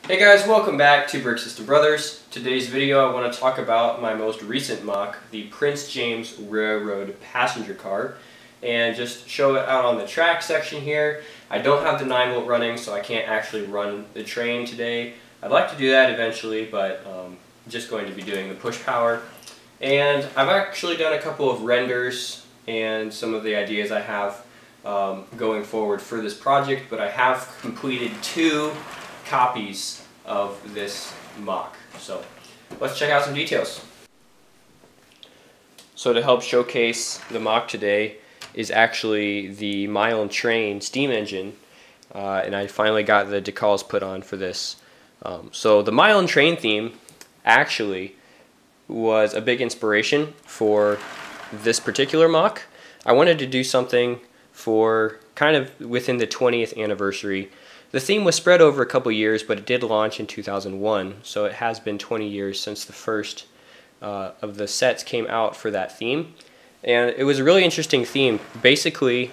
Hey guys, welcome back to Brick System Brothers. Today's video I want to talk about my most recent mock, the Prince James Railroad passenger car, and just show it out on the track section here. I don't have the 9-volt running, so I can't actually run the train today. I'd like to do that eventually, but I'm just going to be doing the push power. And I've actually done a couple of renders and some of the ideas I have going forward for this project, but I have completed 2 copies of this mock. So let's check out some details. So to help showcase the mock today is actually the Mile Train steam engine, and I finally got the decals put on for this. So the Mile Train theme actually was a big inspiration for this particular mock. I wanted to do something for kind of within the 20th anniversary. The theme was spread over a couple years, but it did launch in 2001, so it has been 20 years since the first of the sets came out for that theme. And it was a really interesting theme. Basically,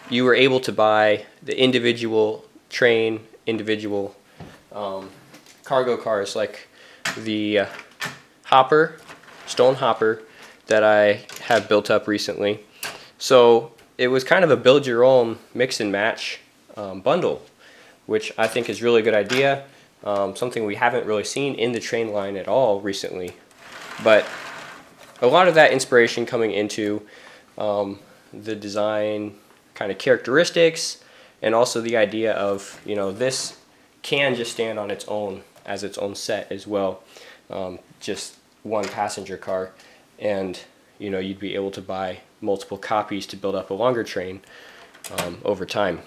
you were able to buy the individual train, individual cargo cars, like the stone hopper that I have built up recently. So it was kind of a build your own mix and match bundle, which I think is a really good idea, something we haven't really seen in the train line at all recently. But a lot of that inspiration coming into the design kind of characteristics, and also the idea of, you know, this can just stand on its own as its own set as well, just one passenger car, and you know, you'd be able to buy multiple copies to build up a longer train over time.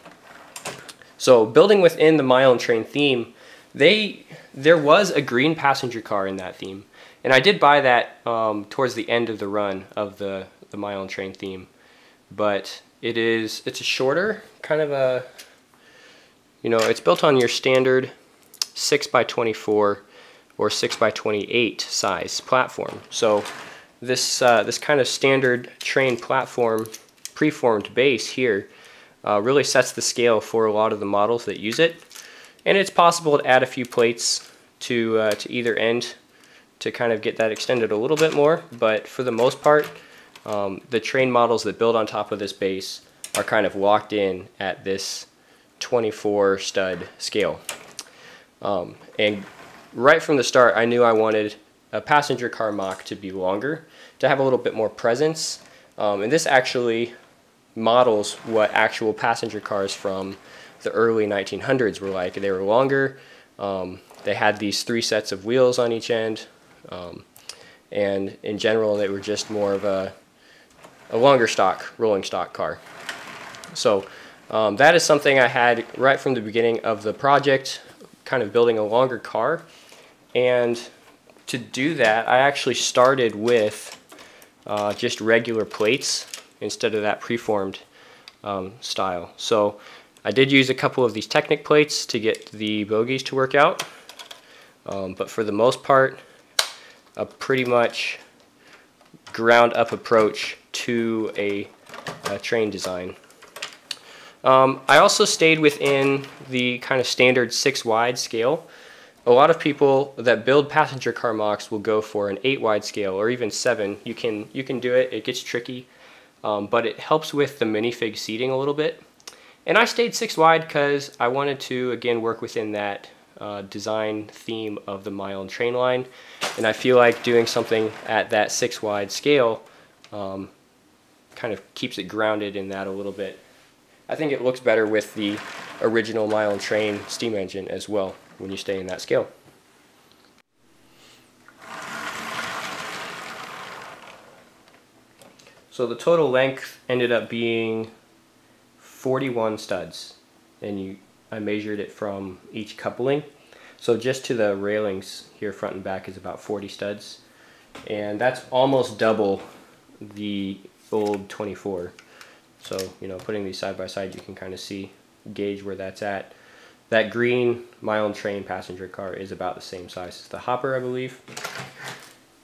So building within the Mile Train theme, there was a green passenger car in that theme, and I did buy that towards the end of the run of the Mile Train theme. But it's a shorter kind of a, you know, it's built on your standard 6x24 or 6x28 size platform. So this kind of standard train platform preformed base here really sets the scale for a lot of the models that use it, and it's possible to add a few plates to either end to kind of get that extended a little bit more, but for the most part the train models that build on top of this base are kind of locked in at this 24 stud scale. And right from the start I knew I wanted a passenger car mock to be longer, to have a little bit more presence, and this actually models what actual passenger cars from the early 1900s were like. They were longer, they had these 3 sets of wheels on each end, and in general they were just more of a longer stock, rolling stock car. So that is something I had right from the beginning of the project, kind of building a longer car. And to do that I actually started with just regular plates instead of that preformed style. So I did use a couple of these Technic plates to get the bogies to work out, but for the most part a pretty much ground up approach to a train design. I also stayed within the kind of standard 6 wide scale. A lot of people that build passenger car mocks will go for an 8 wide scale or even 7. You can do it. It gets tricky, but it helps with the minifig seating a little bit. And I stayed 6 wide because I wanted to again work within that design theme of the Mile Train line, and I feel like doing something at that 6 wide scale kind of keeps it grounded in that a little bit. I think it looks better with the original Mile Train steam engine as well when you stay in that scale. So the total length ended up being 41 studs, and I measured it from each coupling. So just to the railings here front and back is about 40 studs, and that's almost double the old 24. So, you know, putting these side by side, you can kind of gauge where that's at. That green Mile Train passenger car is about the same size as the hopper, I believe.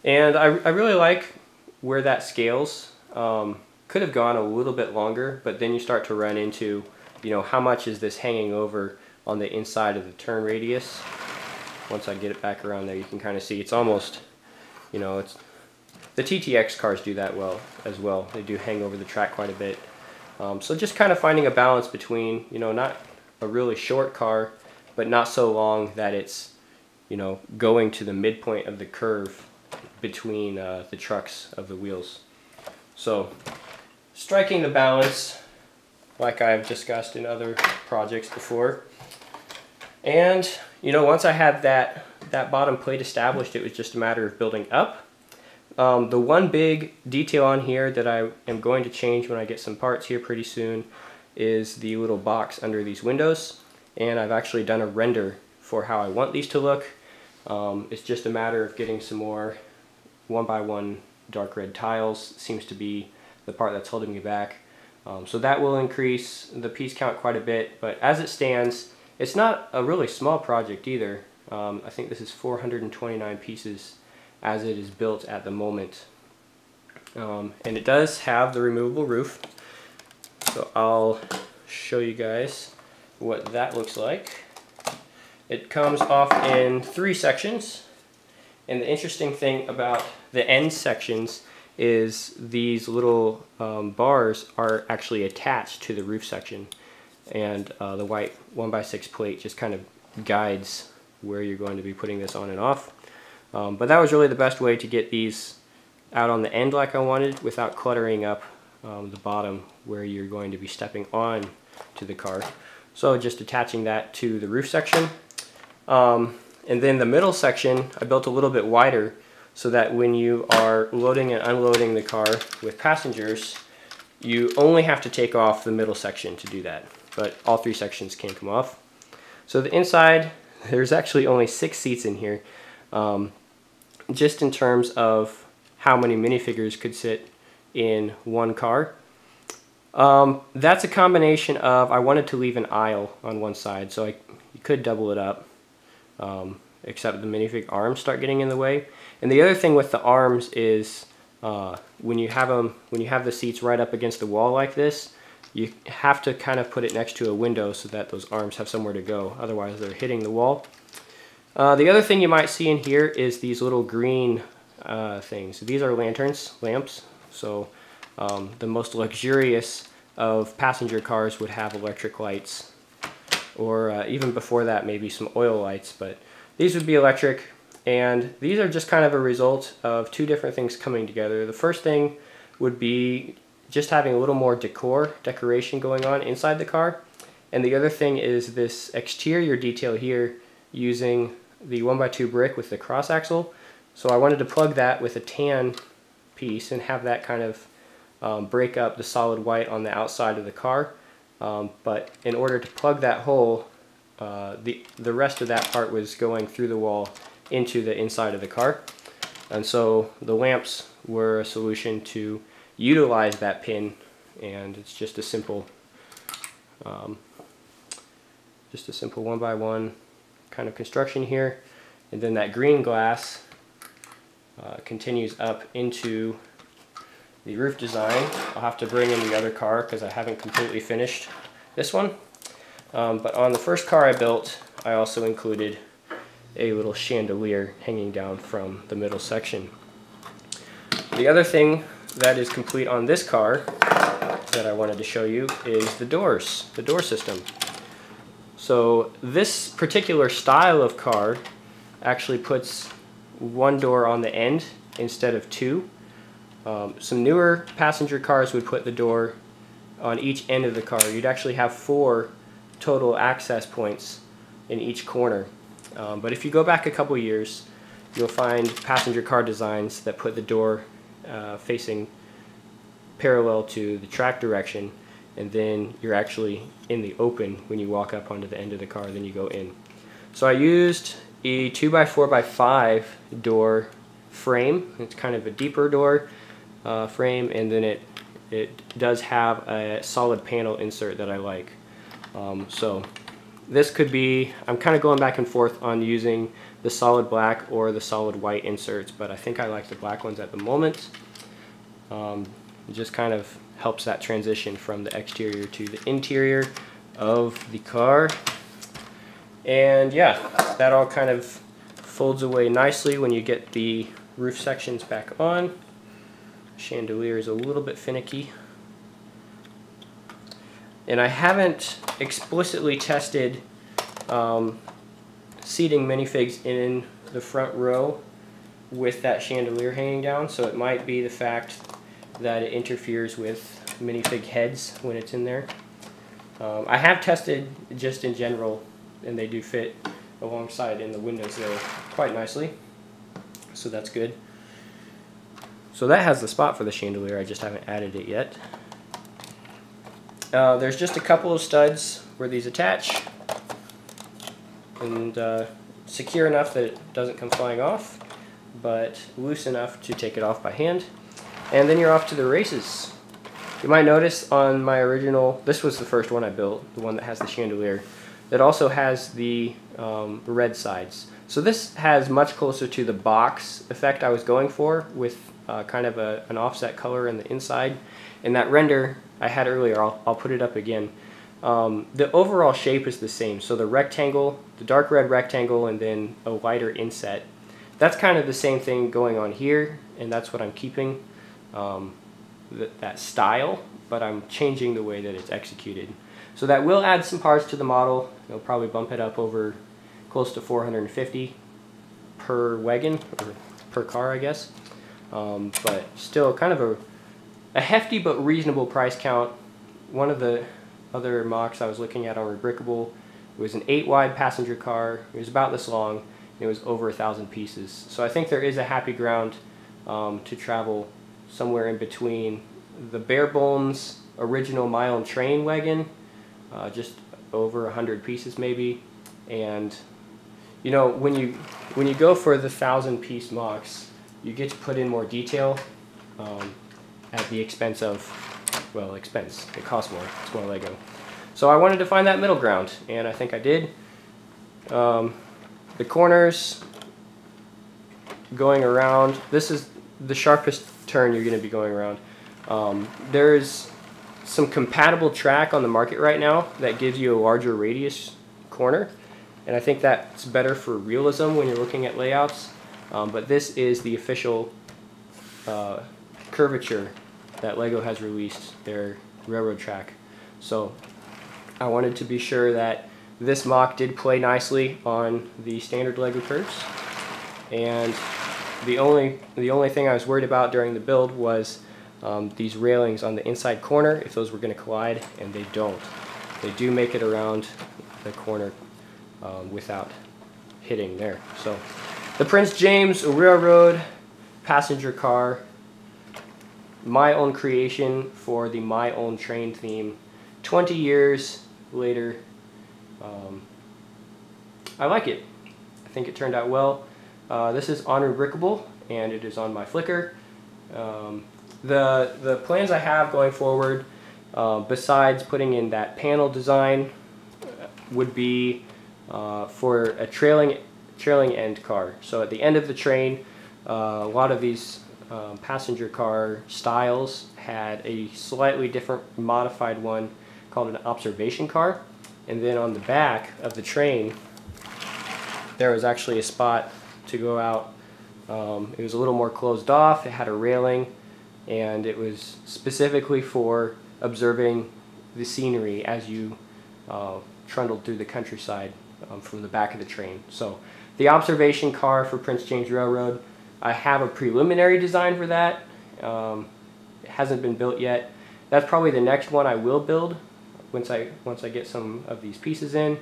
And I really like where that scales. Could have gone a little bit longer, but then you start to run into, you know, how much is this hanging over on the inside of the turn radius. once I get it back around there, you can kind of see it's almost, you know, it's the TTX cars do that well as well. They do hang over the track quite a bit. So just kind of finding a balance between, you know, not a really short car, but not so long that it's, you know, going to the midpoint of the curve between the trucks of the wheels. So striking the balance like I've discussed in other projects before. And, you know, once I had that bottom plate established, it was just a matter of building up. The one big detail on here that I am going to change when I get some parts here pretty soon is the little box under these windows. And I've actually done a render for how I want these to look. It's just a matter of getting some more 1x1 dark red tiles. Seems to be the part that's holding me back. So that will increase the piece count quite a bit, but as it stands, it's not a really small project either. I think this is 429 pieces as it is built at the moment. And it does have the removable roof, so I'll show you guys what that looks like. It comes off in 3 sections, and the interesting thing about the end sections is these little bars are actually attached to the roof section, and the white 1x6 plate just kind of guides where you're going to be putting this on and off. But that was really the best way to get these out on the end like I wanted without cluttering up the bottom where you're going to be stepping on to the car. So just attaching that to the roof section. And then the middle section I built a little bit wider so that when you are loading and unloading the car with passengers, you only have to take off the middle section to do that. But all 3 sections can come off. So the inside, there's actually only 6 seats in here. Just in terms of how many minifigures could sit in one car. That's a combination of, I wanted to leave an aisle on one side, so you could double it up, except the minifig arms start getting in the way. And the other thing with the arms is when you have the seats right up against the wall like this, you have to kind of put it next to a window so that those arms have somewhere to go, otherwise they're hitting the wall. The other thing you might see in here is these little green things. These are lamps. So the most luxurious of passenger cars would have electric lights, or even before that maybe some oil lights, but these would be electric, and these are just kind of a result of 2 different things coming together. The first thing would be just having a little more decoration going on inside the car, and the other thing is this exterior detail here using the 1x2 brick with the cross axle. So I wanted to plug that with a tan piece and have that kind of break up the solid white on the outside of the car. But in order to plug that hole, the rest of that part was going through the wall into the inside of the car. And so the lamps were a solution to utilize that pin, and it's just a simple 1x1 kind of construction here. And then that green glass continues up into the roof design. I'll have to bring in the other car because I haven't completely finished this one. But on the first car I built, I also included a little chandelier hanging down from the middle section. The other thing that is complete on this car that I wanted to show you is the door system. So this particular style of car actually puts 1 door on the end instead of 2. Some newer passenger cars would put the door on each end of the car. You'd actually have 4 total access points in each corner. But if you go back a couple years, you'll find passenger car designs that put the door facing parallel to the track direction, and then you're actually in the open when you walk up onto the end of the car, then you go in. So I used a 2x4x5 door frame. It's kind of a deeper door frame, and then it does have a solid panel insert that I like. So this could be, I'm kind of going back and forth on using the solid black or the solid white inserts, but I think I like the black ones at the moment. It just kind of helps that transition from the exterior to the interior of the car. And yeah, that all kind of folds away nicely when you get the roof sections back on. Chandelier is a little bit finicky. And I haven't explicitly tested seating minifigs in the front row with that chandelier hanging down, so it might be the fact that it interferes with minifig heads when it's in there. I have tested just in general, and they do fit alongside in the windows there quite nicely, so that's good. So that has the spot for the chandelier, I just haven't added it yet. There's just a couple of studs where these attach, and secure enough that it doesn't come flying off, but loose enough to take it off by hand. And then you're off to the races. You might notice on my original, this was the first one I built, the one that has the chandelier, that also has the red sides. So this has much closer to the box effect I was going for, with kind of an offset color in the inside. And that render I had earlier, I'll put it up again. The overall shape is the same. So the rectangle, the dark red rectangle, and then a lighter inset. That's kind of the same thing going on here, and that's what I'm keeping, that style, but I'm changing the way that it's executed. So that will add some parts to the model. It'll probably bump it up over close to 450 per wagon, or per car, I guess. But still kind of a hefty but reasonable price count. One of the other MOCs I was looking at on Rebrickable, it was an 8-wide passenger car. It was about this long. And it was over 1,000 pieces. So I think there is a happy ground to travel somewhere in between the bare bones original My Own Train wagon, just over 100 pieces maybe, and you know, when you go for the 1,000-piece MOCs, you get to put in more detail at the expense of, well, expense. It costs more. It's more Lego. So I wanted to find that middle ground, and I think I did. The corners going around, this is the sharpest turn you're going to be going around. There's some compatible track on the market right now that gives you a larger radius corner, and I think that's better for realism when you're looking at layouts. But this is the official curvature that Lego has released, their railroad track. So I wanted to be sure that this MOC did play nicely on the standard Lego curves, and the only thing I was worried about during the build was these railings on the inside corner, if those were going to collide, and they don't. They do make it around the corner without hitting there. So the Prince James Railroad passenger car, my own creation for the My Own Train theme. 20 years later, I like it. I think it turned out well. This is on Rebrickable, and it is on my Flickr. The plans I have going forward, besides putting in that panel design, would be for a trailing end car. So at the end of the train, a lot of these passenger car styles had a slightly different modified one called an observation car, and then on the back of the train there was actually a spot to go out. It was a little more closed off, it had a railing, and it was specifically for observing the scenery as you trundled through the countryside from the back of the train. So the observation car for Prince James Railroad, I have a preliminary design for that. It hasn't been built yet. That's probably the next one I will build once I get some of these pieces in.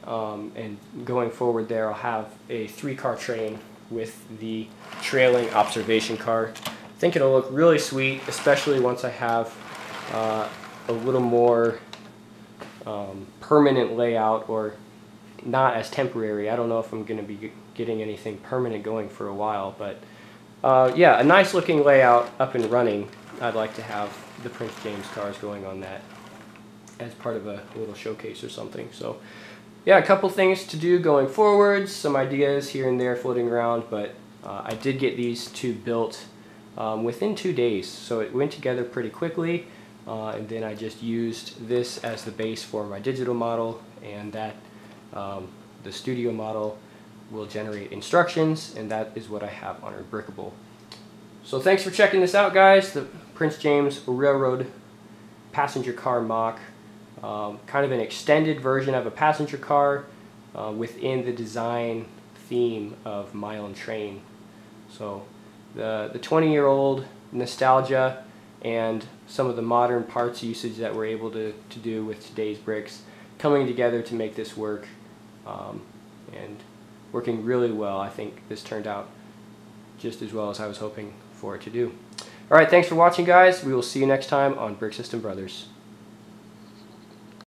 And going forward there, I'll have a 3-car train with the trailing observation car. I think it'll look really sweet, especially once I have a little more permanent layout, or not as temporary. I don't know if I'm going to be getting anything permanent going for a while, but yeah, a nice looking layout up and running. I'd like to have the Prince James cars going on that as part of a little showcase or something. So yeah, a couple things to do going forward, some ideas here and there floating around, but I did get these two built within 2 days, so it went together pretty quickly, and then I just used this as the base for my digital model, and that the studio model will generate instructions, and that is what I have on Unbreakable. So thanks for checking this out, guys. The Prince James Railroad passenger car mock, kind of an extended version of a passenger car within the design theme of My Own Train. So the 20-year-old nostalgia and some of the modern parts usage that we're able to do with today's bricks coming together to make this work, and working really well. I think this turned out just as well as I was hoping for it to do. Alright, thanks for watching, guys. We will see you next time on Brick System Brothers.